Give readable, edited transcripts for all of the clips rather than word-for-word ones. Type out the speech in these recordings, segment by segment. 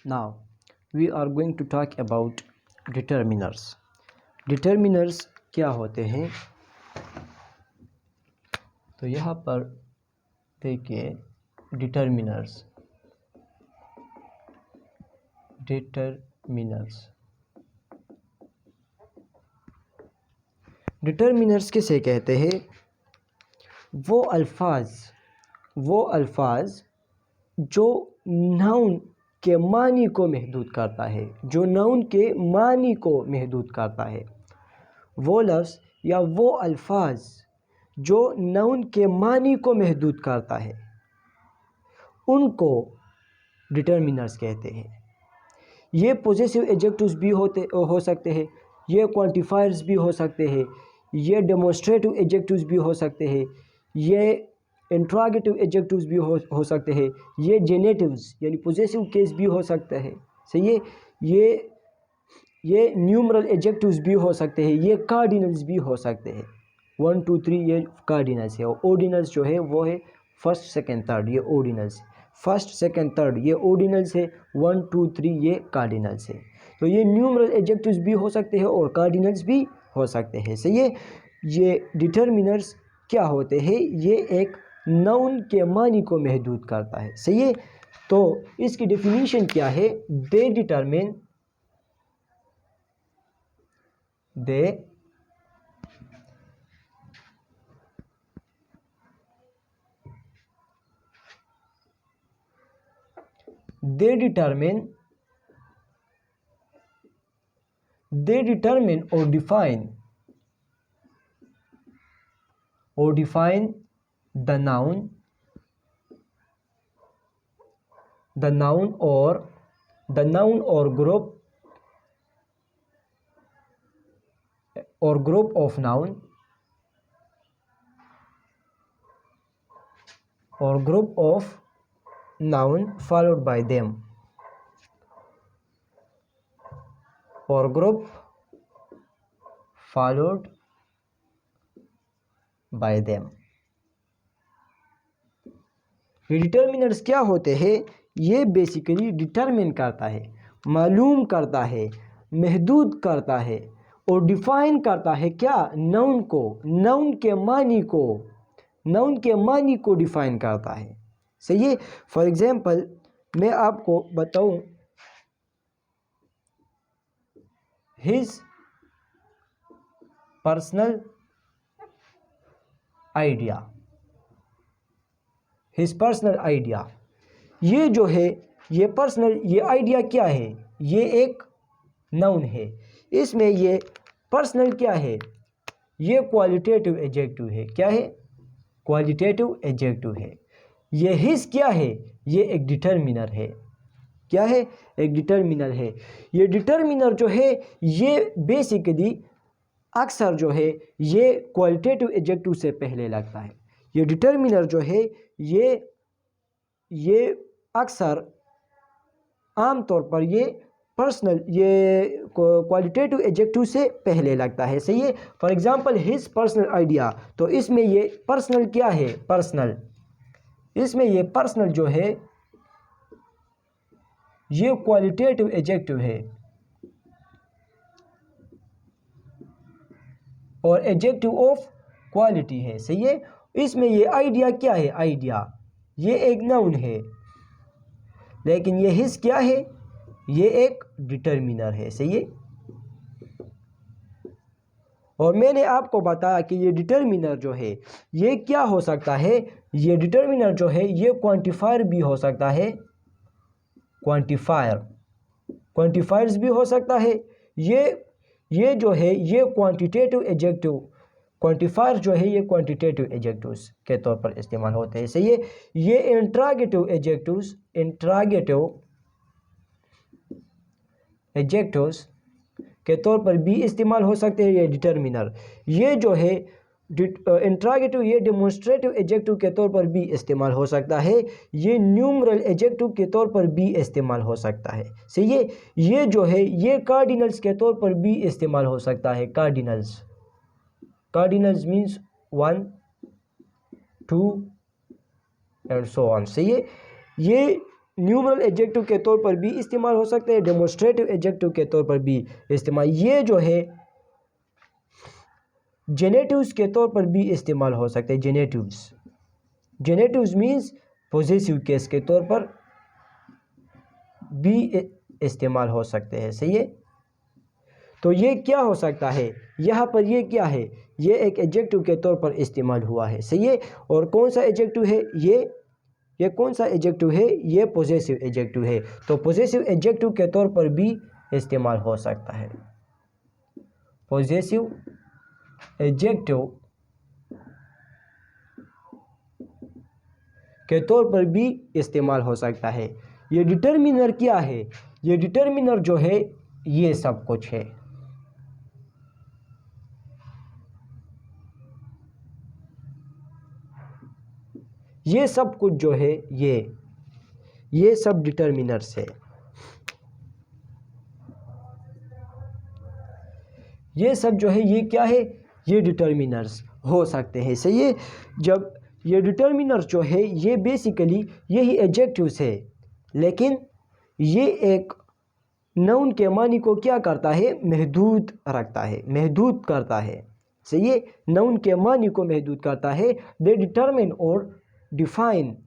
Now we are going to talk about determiners. Determiners क्या होते हैं? तो यहाँ पर देखिए determiners किसे कहते हैं? वो अल्फाज जो नाउन के मानी को महदूद करता है, वो लफ्ज़ या वो अल्फाज जो नाउन के मानी को महदूद करता है, उनको डिटर्मिनर्स कहते हैं। ये पॉजेसिव एडजेक्टिव्स भी हो सकते हैं, ये क्वांटिफायर्स भी हो सकते हैं, ये डेमोन्स्ट्रेटिव एडजेक्टिव्स भी हो सकते हैं, ये इंट्रोगेटिव एडजेक्टिव्स भी हो सकते हैं, ये जेनेटिव्स यानी पॉजेसिव केस भी हो सकता है। सही है। ये न्यूमरल एडजेक्टिव्स भी हो सकते हैं, ये कार्डिनल्स भी हो सकते हैं। 1 2 3 ये कार्डिनल्स है, और ऑर्डिनल्स जो है वो है फर्स्ट सेकंड थर्ड, ये ऑर्डिनल्स। फर्स्ट सेकंड थर्ड ये ऑर्डिनल्स है, 1 2 3 ये कार्डिनल्स है। तो ये न्यूमरल एडजेक्टिव्स भी हो सकते हैं और कार्डिनल्स भी हो सकते हैं। सही है। ये डिटर्मिनर्स क्या होते हैं? ये एक नाउन के मानी को महदूद करता है। सही है। तो इसकी डेफिनेशन क्या है? दे determine they determine or define the noun or group of noun followed by them, or group followed by them। ये डिटर्मिनर्स क्या होते हैं? ये बेसिकली डिटरमिन करता है, मालूम करता है, महदूद करता है और डिफाइन करता है क्या? नाउन को, नाउन के मानी को डिफाइन करता है। सही है। फॉर एग्जांपल मैं आपको बताऊं, हिज पर्सनल आइडिया, ये जो है ये पर्सनल, ये आइडिया क्या है? ये एक नाउन है। इसमें ये पर्सनल क्या है? ये क्वालिटेटिव एडजेक्टिव है। क्या है? क्वालिटेटिव एडजेक्टिव है। ये हिज क्या है? ये एक डिटर्मिनर है। क्या है? एक डिटर्मिनर है। ये डिटर्मिनर जो है ये बेसिकली अक्सर जो है ये क्वालिटेटिव एडजेक्टिव से पहले लगता है। ये डिटर्मिनर जो है ये अक्सर आमतौर पर ये पर्सनल, ये क्वालिटेटिव एडजेक्टिव से पहले लगता है। सही है। For example his personal idea, तो इसमें ये पर्सनल क्या है? पर्सनल, इसमें ये पर्सनल जो है ये क्वालिटेटिव एडजेक्टिव है और एडजेक्टिव ऑफ क्वालिटी है। सही है। इसमें ये आइडिया क्या है? आइडिया ये एक नाउन है, लेकिन ये हिज क्या है? ये एक डिटर्मिनर है। सही है। और मैंने आपको बताया कि ये डिटर्मिनर जो है ये क्या हो सकता है? ये डिटर्मिनर जो है ये क्वांटिफायर भी हो सकता है, क्वांटिफायर्स भी हो सकता है। ये जो है ये क्वांटिटेटिव एडजेक्टिव, क्वांटिफायर जो है ये क्वांटिटेटिव एडजेक्टिव्स के तौर पर इस्तेमाल होते हैं। सही है। ये इंट्रोगेटिव एडजेक्टिव्स के तौर पर भी इस्तेमाल हो सकते हैं। ये डिटर्मिनर ये जो है इंट्रोगेटिव, ये डेमोन्स्ट्रेटिव एडजेक्टिव के तौर पर भी इस्तेमाल हो सकता है, ये न्यूमरल एडजेक्टिव के तौर पर भी इस्तेमाल हो सकता है। सही है। ये जो है ये कार्डिनल्स के तौर पर भी इस्तेमाल हो सकता है। Cardinals means 1 2 and so on. सही है। न्यूमरल एडजेक्टिव के तौर पर भी इस्तेमाल हो सकते हैं, डेमोन्स्ट्रेटिव एडजेक्टिव के तौर पर भी इस्तेमाल, ये जो है जेनेटिव्स के तौर पर भी इस्तेमाल हो सकते हैं। जेनेटिव्स मीन्स पॉजेसिव केस के तौर पर भी इस्तेमाल हो सकते हैं। सही है, तो ये क्या हो सकता है, यहाँ पर ये क्या है, ये एक एडजेक्टिव के तौर पर इस्तेमाल हुआ है। सही है, और कौन सा एडजेक्टिव है ये कौन सा एडजेक्टिव है, ये पॉजेसिव एडजेक्टिव है। तो पॉजेसिव एडजेक्टिव के तौर पर भी इस्तेमाल हो सकता है, पॉजेसिव एडजेक्टिव के तौर पर भी इस्तेमाल हो सकता है। ये डिटर्मिनर क्या है, ये डिटर्मिनर जो है ये सब कुछ है। ये सब कुछ जो है ये सब डिटर्मिनर्स है। ये सब जो है ये क्या है, ये डिटर्मिनर्स हो सकते हैं। सही है, जब ये डिटर्मिनर्स जो है ये बेसिकली यही एडजेक्टिव्स है, लेकिन ये एक नाउन के मानी को क्या करता है, महदूद रखता है, महदूद करता है। सही है, नाउन के मानी को महदूद करता है। दे डिटरमिन और डिफाइन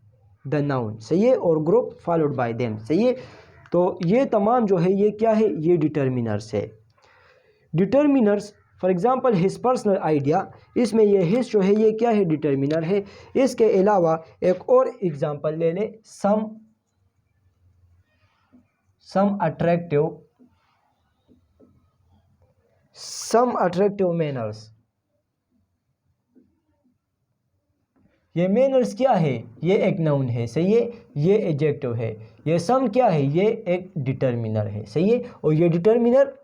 द नाउन। सही है, और ग्रुप फॉलोड बाय देम। सही है, तो ये तमाम जो है ये क्या है, ये डिटर्मिनर्स है। Determiners for example his personal idea, इसमें ये हिज जो है ये क्या है, डिटर्मिनर है। इसके अलावा एक और एग्जांपल ले लें, सम अट्रैक्टिव मैनर्स। ये मैनर्स क्या है, ये एक नाउन है। सही है, ये एडजेक्टिव है। ये सम क्या है, ये एक डिटर्मिनर है। सही है, और ये डिटर्मिनर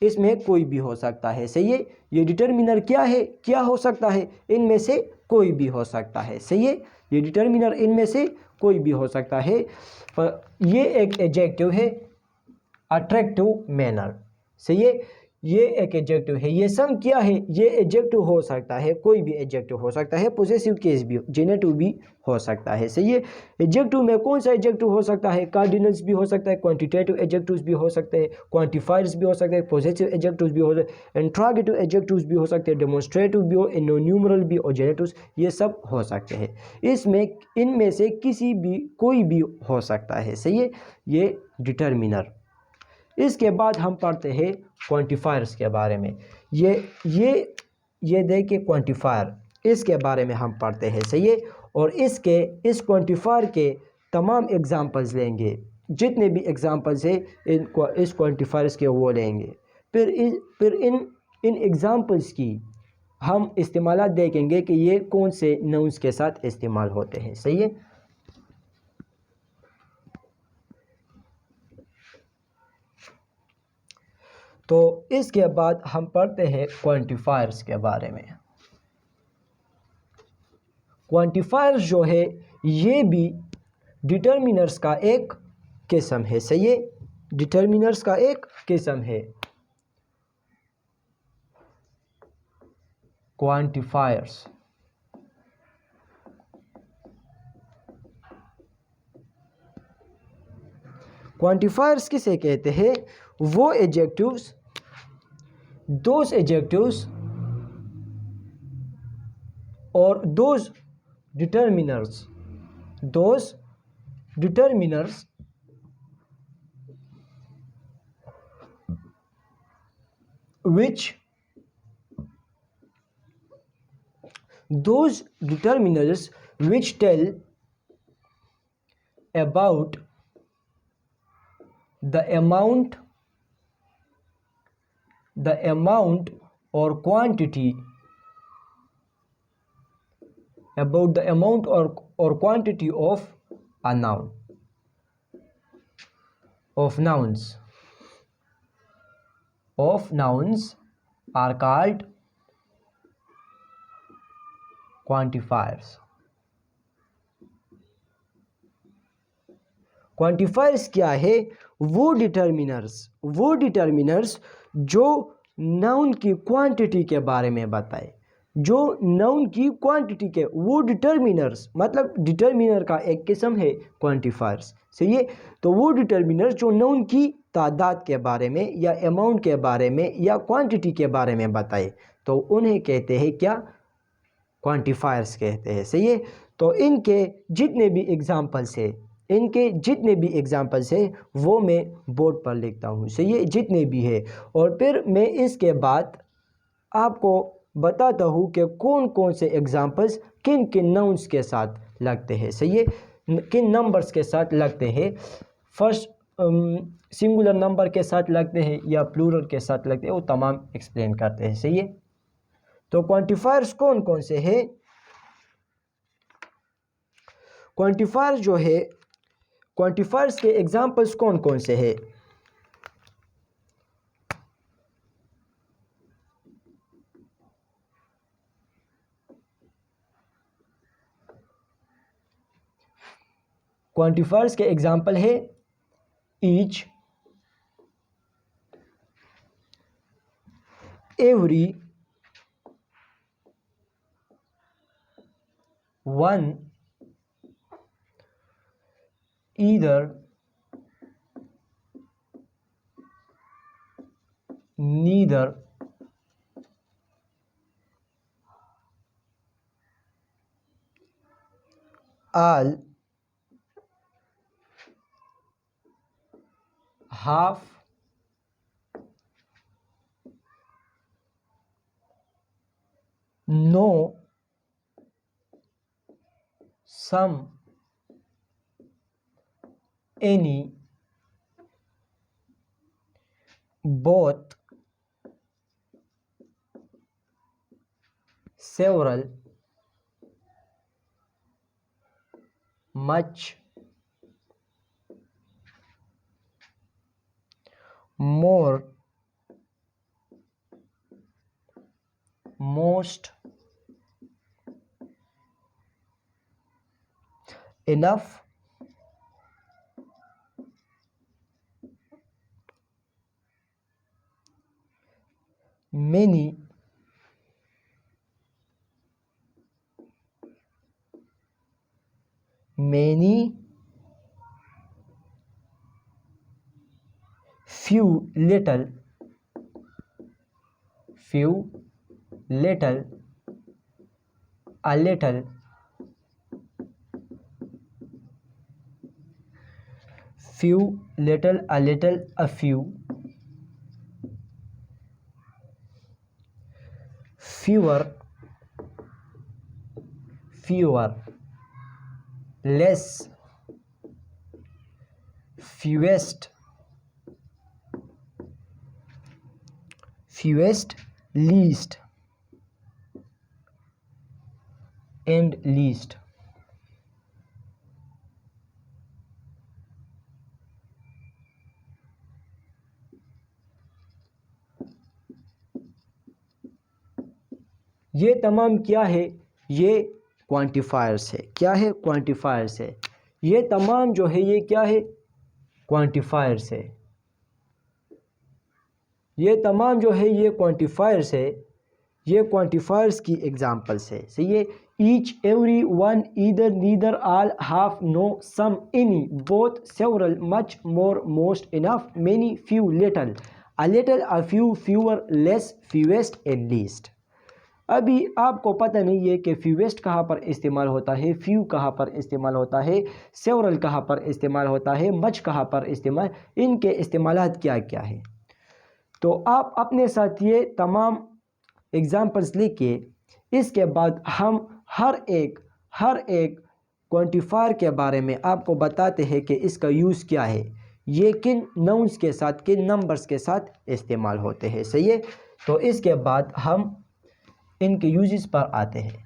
इसमें कोई भी हो सकता है। सही है, ये डिटर्मिनर क्या है, क्या हो सकता है, इनमें से कोई भी हो सकता है। सही है, ये डिटर्मिनर इनमें से कोई भी हो सकता है। पर ये एक एडजेक्टिव है, अट्रैक्टिव मैनर। सही है, ये एक एडजेक्टिव है। ये सम क्या है, ये एडजेक्टिव हो सकता है, कोई भी एडजेक्टिव हो सकता है, पॉसेसिव केस भी, जेनेटिव भी हो सकता है। सही है, एडजेक्टिव में कौन सा एडजेक्टिव हो सकता है, कार्डिनल्स भी हो सकता है, क्वांटिटेटिव एडजेक्टिव्स भी हो सकते हैं, क्वांटिफायर्स भी हो सकते हैं, पॉसेसिव एडजेक्टिव्स भी हो सकते हैं, इंट्रोगेटिव एडजेक्टिव्स भी हो सकते हैं, डेमोन्स्ट्रेटिव भी हो, न्यूमरल भी और जेनेटिव्स, ये सब हो सकते हैं। इनमें से किसी भी कोई भी हो सकता है। सही है, ये डिटर्मिनर। इसके बाद हम पढ़ते हैं क्वांटिफायर्स के बारे में। ये देखिए क्वांटिफायर, इसके बारे में हम पढ़ते हैं। सही है, और इस क्वांटिफायर के तमाम एग्जांपल्स लेंगे, जितने भी एग्जांपल्स हैं इस क्वांटिफायर्स के वो लेंगे। फिर इन एग्जांपल्स की हम इस्तेमाल देखेंगे कि ये कौन से नाउन्स के साथ इस्तेमाल होते हैं। सही है, तो इसके बाद हम पढ़ते हैं क्वांटिफायर्स के बारे में। क्वांटिफायर्स जो है ये भी डिटर्मिनर्स का एक किस्म है। सही है, डिटर्मिनर्स का एक किस्म है क्वांटिफायर्स। क्वांटिफायर्स किसे कहते हैं, वो एडजेक्टिव्स, दोज एडजेक्टिव्स और those determiners which tell about the amount or quantity of a noun, of nouns are called quantifiers. Quantifiers क्या है, वो डिटर्मिनर्स जो नाउन की क्वांटिटी के बारे में बताए, जो नाउन की क्वांटिटी के वो डिटर्मिनर्स, मतलब डिटर्मिनर का एक किस्म है क्वांटिफायर्स, सही है। तो वो डिटर्मिनर्स जो नाउन की तादाद के बारे में या अमाउंट के बारे में या क्वांटिटी के बारे में बताए, तो उन्हें कहते हैं क्या, क्वांटिफायर्स कहते हैं, सही है। तो इनके जितने भी एग्जांपल्स है वो मैं बोर्ड पर लिखता हूँ, सही है, जितने भी है। और फिर मैं इसके बाद आपको बताता हूँ कि कौन कौन से एग्जांपल्स किन किन नाउन्स के साथ लगते हैं, सही है, किन नंबर्स के साथ लगते हैं। फर्स्ट सिंगुलर नंबर के साथ लगते हैं या प्लूरल के साथ लगते हैं, वो तमाम एक्सप्लेन करते हैं, सही है। तो क्वांटिफायर्स कौन कौन से हैं? क्वांटिफायर्स जो है, क्वांटिफायर्स के एग्जांपल्स कौन कौन से हैं? क्वांटिफायर्स के एग्जांपल है each, every, one, either, neither, all, half, no, some, any, both, several, much, more, most, enough, many, few, little, a little, few, little, a little, a few, fewer, less, fewest, least, and least। ये तमाम क्या है, ये quantifiers है। क्या है? Quantifiers है। ये तमाम जो है ये क्या है? क्वांटिफायर्स है। ये तमाम जो है ये क्वांटिफायर्स है। ये क्वांटिफायर्स की एग्जांपल्स है, सही है। Each, every, one, either, neither, all, half, no, some, any, both, several, much, more, most, enough, many, few, little, a little, a few, fewer, less, fewest and least. अभी आपको पता नहीं है कि फ्यूएस्ट कहाँ पर इस्तेमाल होता है, फ्यू कहाँ पर इस्तेमाल होता है, सेवरल कहाँ पर इस्तेमाल होता है, मच कहाँ पर इस्तेमाल, इनके इस्तेमालात क्या क्या है। तो आप अपने साथ ये तमाम एग्जाम्पल्स लेके इसके बाद हम हर एक क्वांटिफायर के बारे में आपको बताते हैं कि इसका यूज़ क्या है, ये किन नाउन्स के साथ, किन नंबर्स के साथ इस्तेमाल होते हैं, सही है। तो इसके बाद हम इनके यूजेस पर आते हैं।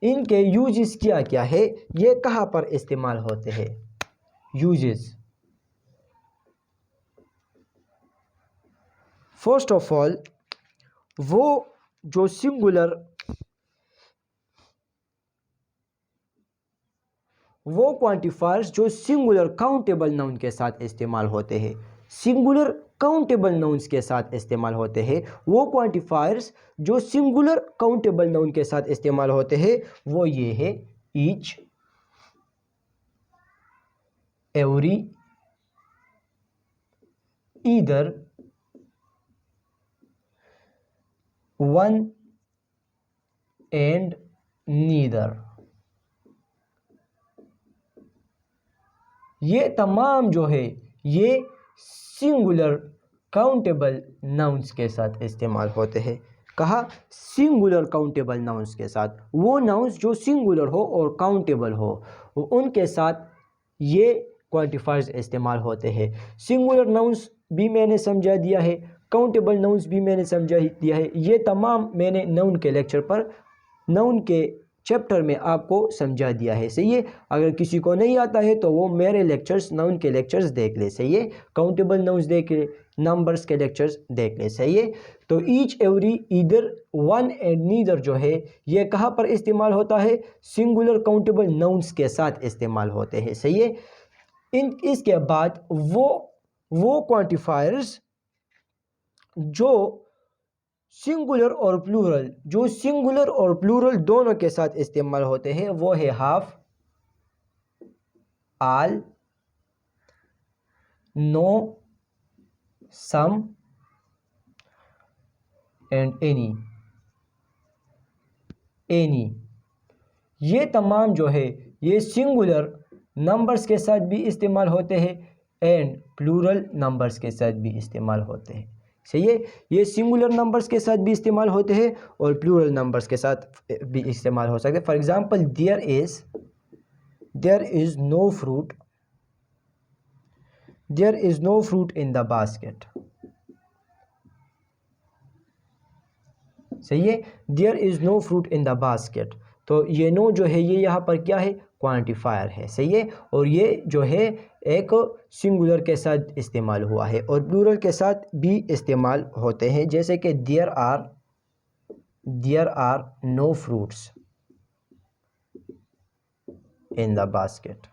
इनके यूजेस क्या क्या है, ये कहाँ पर इस्तेमाल होते हैं। यूजेस, फर्स्ट ऑफ ऑल वो जो वो क्वांटिफायर्स जो सिंगुलर काउंटेबल नाउन के साथ इस्तेमाल होते हैं, सिंगुलर काउंटेबल नाउन्स के साथ इस्तेमाल होते हैं, वो क्वांटिफायर्स जो सिंगुलर काउंटेबल नाउन के साथ इस्तेमाल होते हैं वो ये है each, every, either, one and neither. ये तमाम जो है ये सिंगुलर काउंटेबल नाउन्स के साथ इस्तेमाल होते हैं। कहा सिंगुलर काउंटेबल नाउन्स के साथ, वो नाउन्स जो सिंगुलर हो और काउंटेबल हो उनके साथ ये क्वांटिफायर्स इस्तेमाल होते हैं। सिंगुलर नाउन्स भी मैंने समझा दिया है, काउंटेबल नाउन्स भी मैंने समझा दिया है। ये तमाम मैंने नाउन के लेक्चर पर, नाउन के चैप्टर में आपको समझा दिया है। सही है, अगर किसी को नहीं आता है तो वो मेरे लेक्चर्स, नाउन के लेक्चर्स देख ले। सही है, काउंटेबल नाउन्स देख ले, नंबर्स के लेक्चर्स देख ले। सही है, तो each, every, either, one and neither जो है ये कहाँ पर इस्तेमाल होता है? सिंगुलर काउंटेबल नाउन्स के साथ इस्तेमाल होते हैं। सही है, इसके बाद वो क्वांटिफायर्स जो सिंगुलर और प्लूरल, जो सिंगुलर और प्लूरल दोनों के साथ इस्तेमाल होते हैं वो है half, all, no, some and any. ये तमाम जो है ये सिंगुलर नंबर्स के साथ भी इस्तेमाल होते हैं एंड प्लूरल नंबर्स के साथ भी इस्तेमाल होते हैं। सही है, ये सिंगुलर नंबर्स के साथ भी इस्तेमाल होते हैं और प्लूरल नंबर्स के साथ भी इस्तेमाल हो सकते हैं। For example, there is no fruit, there is no fruit in the basket. सही है, there is no fruit in the basket. तो ये नो जो है ये यहाँ पर क्या है? क्वांटिफायर है। सही है, और ये जो है एक सिंगुलर के साथ इस्तेमाल हुआ है और प्लूरल के साथ भी इस्तेमाल होते हैं, जैसे कि there are no fruits in the basket.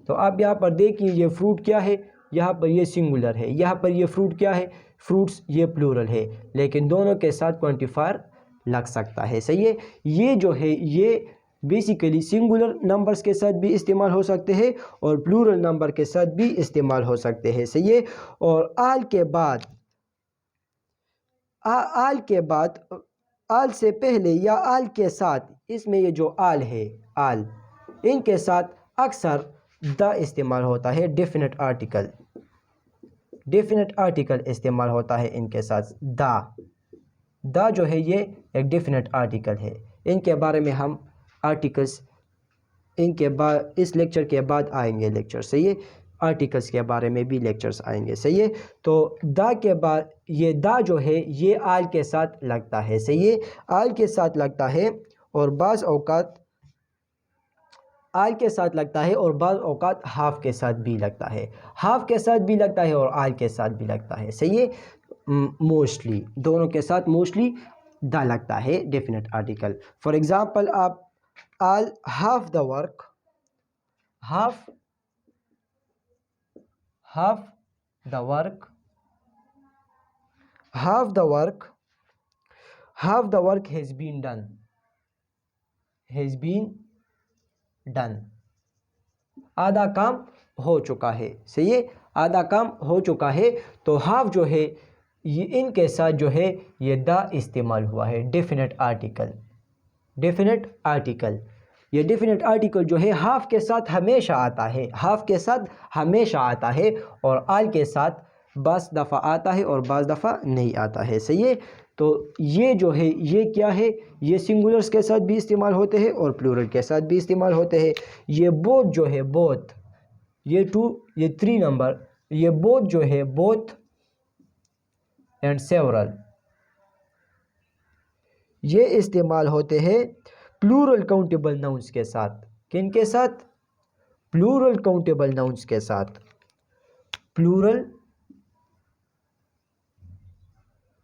तो आप यहाँ पर देखिए ये फ्रूट क्या है, यहाँ पर ये सिंगुलर है, यहाँ पर ये फ्रूट क्या है? फ्रूट्स, ये प्लूरल है, लेकिन दोनों के साथ क्वांटिफायर लग सकता है। सही है, ये जो है ये बेसिकली सिंगुलर नंबर्स के साथ भी इस्तेमाल हो सकते हैं और प्लूरल नंबर के साथ भी इस्तेमाल हो सकते हैं। सही है, और आल के बाद आल से पहले या आल के साथ, इसमें ये जो आल है, आल, इनके साथ अक्सर द इस्तेमाल होता है। डेफिनेट आर्टिकल इस्तेमाल होता है इनके साथ। द जो है ये एक डेफिनेट आर्टिकल है। इनके बारे में हम आर्टिकल्स इनके बाद इस लेक्चर के बाद आएंगे लेक्चर। सही है, आर्टिकल्स के बारे में भी लेक्चर्स आएंगे। सही है, तो द के बाद ये द जो है ये आल के साथ लगता है। सही है, आल के साथ लगता है और बाज़ औक़ात आल के साथ लगता है और बाज़ औक़ात हाफ के साथ भी लगता है, हाफ के साथ भी लगता है और आल के साथ भी लगता है। सही है, मोस्टली दोनों के साथ मोस्टली द लगता है डेफिनेट आर्टिकल। फॉर एग्जांपल, आप all half the work, half the work has been done, आधा काम हो चुका है। सही है, आधा काम हो चुका है, तो हाफ जो है ये इनके साथ जो है ये द इस्तेमाल हुआ है। डेफिनेट आर्टिकल, ये डेफिनेट आर्टिकल जो है हाफ के साथ हमेशा आता है, और आल के साथ बस दफ़ा आता है और बस दफ़ा नहीं आता है। सही है, तो ये जो है ये क्या है? ये सिंगुलर्स के साथ भी इस्तेमाल होते हैं और प्लूरल के साथ भी इस्तेमाल होते हैं। ये बोथ जो है, ये 2, ये 3 नंबर, ये बोथ जो है, बोथ एंड सेवरल, ये इस्तेमाल होते हैं प्लूरल काउंटेबल नाउन्स के साथ। किन के साथ? प्लूरल काउंटेबल नाउन्स के साथ। प्लूरल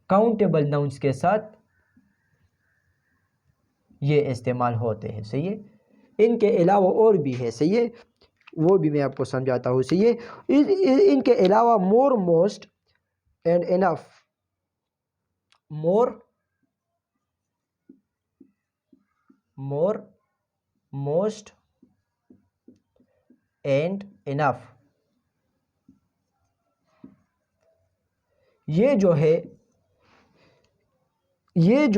काउंटेबल नाउन्स के साथ ये इस्तेमाल होते हैं। सही है, इनके अलावा और भी है, सही है, वो भी मैं आपको समझाता हूँ, सही है। इनके अलावा more, most and enough, more, most and enough, ये जो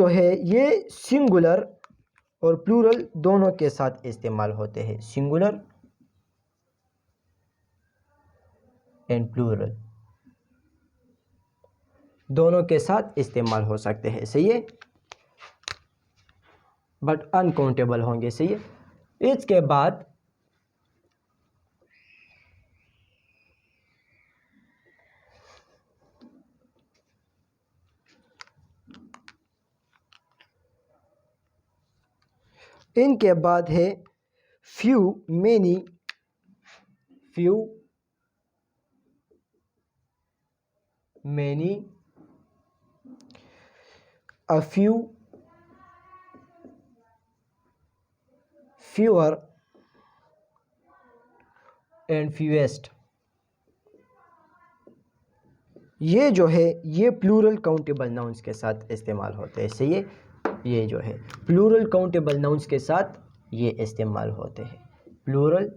है ये सिंगुलर और प्लूरल दोनों के साथ इस्तेमाल होते हैं, सिंगुलर एंड प्लूरल दोनों के साथ इस्तेमाल हो सकते हैं, सही है, बट अनकाउंटेबल होंगे, सही है। इसके बाद इनके बाद है few, many, few, many, a few, fewer and fewest। ये जो है ये प्लूरल काउंटेबल नाउन्स के साथ इस्तेमाल होते हैं, सही है, ये जो है प्लूरल काउंटेबल नाउन्स के साथ ये इस्तेमाल होते हैं, प्लूरल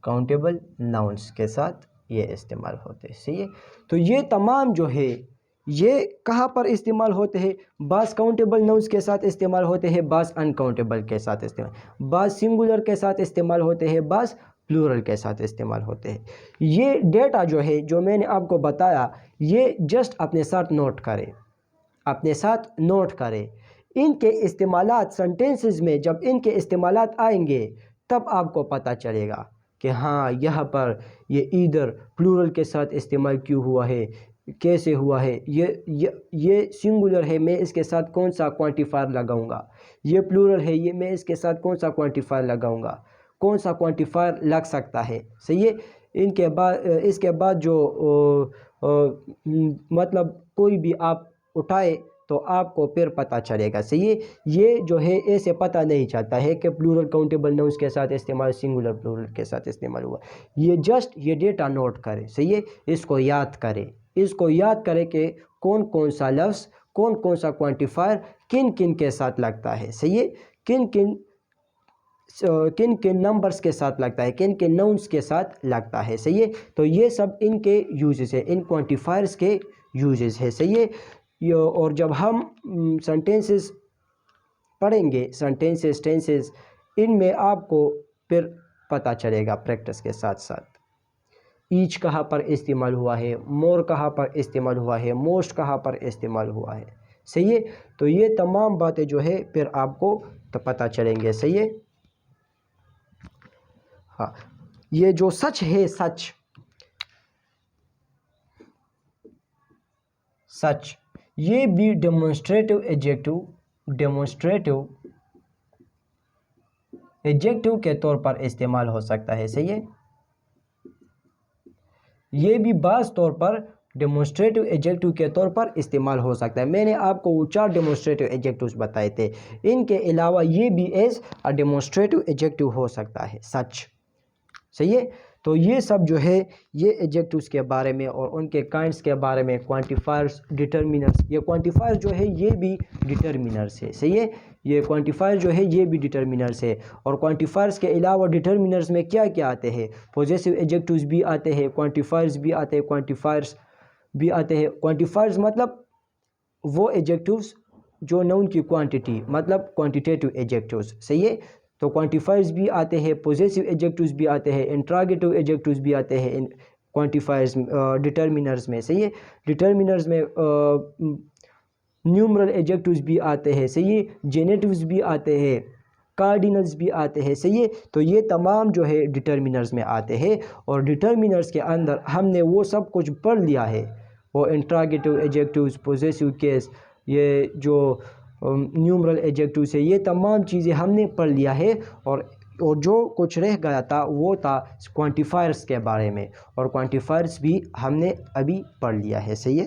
काउंटेबल नाउन्स के साथ ये इस्तेमाल होते हैं, सही है। तो ये तमाम जो है ये कहाँ पर इस्तेमाल होते हैं, बास काउंटेबल नाउन्स के साथ इस्तेमाल होते हैं, बास अनकाउंटेबल के साथ इस्तेमाल, बास सिंगुलर के साथ इस्तेमाल होते हैं, बास प्लूरल के साथ इस्तेमाल होते हैं। ये डेटा जो है जो मैंने आपको बताया ये जस्ट अपने साथ नोट करें, अपने साथ नोट करें। इनके इस्तेमालात सेंटेंसेस में जब इनके इस्तेमालात आएंगे तब आपको पता चलेगा कि हाँ यहाँ पर ये ईदर प्लूरल के साथ इस्तेमाल क्यों हुआ है, कैसे हुआ है, ये सिंगुलर है मैं इसके साथ कौन सा क्वांटिफायर लगाऊंगा, ये प्लूरल है ये मैं इसके साथ कौन सा क्वांटिफायर लगाऊंगा, कौन सा क्वांटिफायर लग सकता है, सही है। इनके बाद इसके बाद जो मतलब कोई भी आप उठाए तो आपको फिर पता चलेगा, सही है। ये जो है ऐसे पता नहीं चलता है कि प्लूरल काउंटेबल नाउन्स के साथ इस्तेमाल सिंगुलर प्लूरल के साथ इस्तेमाल हुआ, ये जस्ट ये डेटा नोट करें, सही है, इसको याद करें, इसको याद करें कि कौन कौन सा लफ्ज़ कौन कौन सा क्वांटिफायर किन किन के साथ लगता है, सही है, किन किन नंबर्स के साथ लगता है, किन किन नाउन्स के साथ लगता है, सही है। तो ये सब इनके यूजेस है, इन क्वांटिफायर्स के यूजेस है, सही है। और जब हम सेंटेंसेस पढ़ेंगे, सेंटेंसेस टेंसेस, इनमें आपको फिर पता चलेगा प्रैक्टिस के साथ साथ ईच कहाँ पर इस्तेमाल हुआ है, मोर कहाँ पर इस्तेमाल हुआ है, मोस्ट कहाँ पर इस्तेमाल हुआ है, सही है। तो ये तमाम बातें जो है फिर आपको तो पता चलेंगे, सही है। हाँ, ये जो सच है, सच ये भी डेमोन्स्ट्रेटिव एडजेक्टिव के तौर पर इस्तेमाल हो सकता है, सही है। ये भी बाज़ तौर पर डेमोन्स्ट्रेटिव एडजेक्टिव के तौर पर इस्तेमाल हो सकता है। मैंने आपको वो 4 डेमोन्स्ट्रेटिव एडजेक्टिव्स बताए थे, इनके अलावा ये भी एज अ डेमोन्स्ट्रेटिव एडजेक्टिव हो सकता है, सच, सही है। तो ये सब जो है ये एडजेक्टिव्स के बारे में और उनके काइंड्स के बारे में, क्वांटिफायर्स, डिटर्मिनर्स, ये क्वांटिफायर जो है ये भी डिटर्मिनर्स है, सही है, ये क्वांटिफायर जो है ये भी डिटर्मिनर्स है। और क्वांटिफायर्स के अलावा डिटर्मिनर्स में क्या क्या आते हैं, पॉजेसिव एडजेक्टिव्स भी आते हैं, क्वांटिफायर्स भी आते हैं, क्वांटिफायर्स भी आते हैं। क्वांटिफायर्स मतलब वो एडजेक्टिव्स जो नाउन की क्वांटिटी, मतलब क्वांटिटेटिव एडजेक्टिव्स, सही है। तो क्वांटिफायर्स भी आते हैं, पॉजेसिव एडजेक्टिव्स भी आते हैं, इंट्रोगेटिव एडजेक्टिव्स भी आते हैं इन क्वांटिफायर्स डिटर्मिनर्स में, सही है। डिटर्मिनर्स में न्यूमरल एडजेक्टिव्स भी आते हैं, सही है, जेनेटिव्स भी आते हैं, कार्डिनल्स भी आते हैं, सही है। तो ये तमाम जो है डिटर्मिनर्स में आते हैं और डिटर्मिनर्स के अंदर हमने वो सब कुछ पढ़ लिया है, वो इंट्रोगेटिव एडजेक्टिव्स, पॉजेसिव केस, ये जो न्यूमरल एडजेक्टिव्स है, ये तमाम चीज़ें हमने पढ़ लिया है। और जो कुछ रह गया था वो था क्वांटिफायर्स के बारे में, और क्वांटिफायर्स भी हमने अभी पढ़ लिया है, सही है।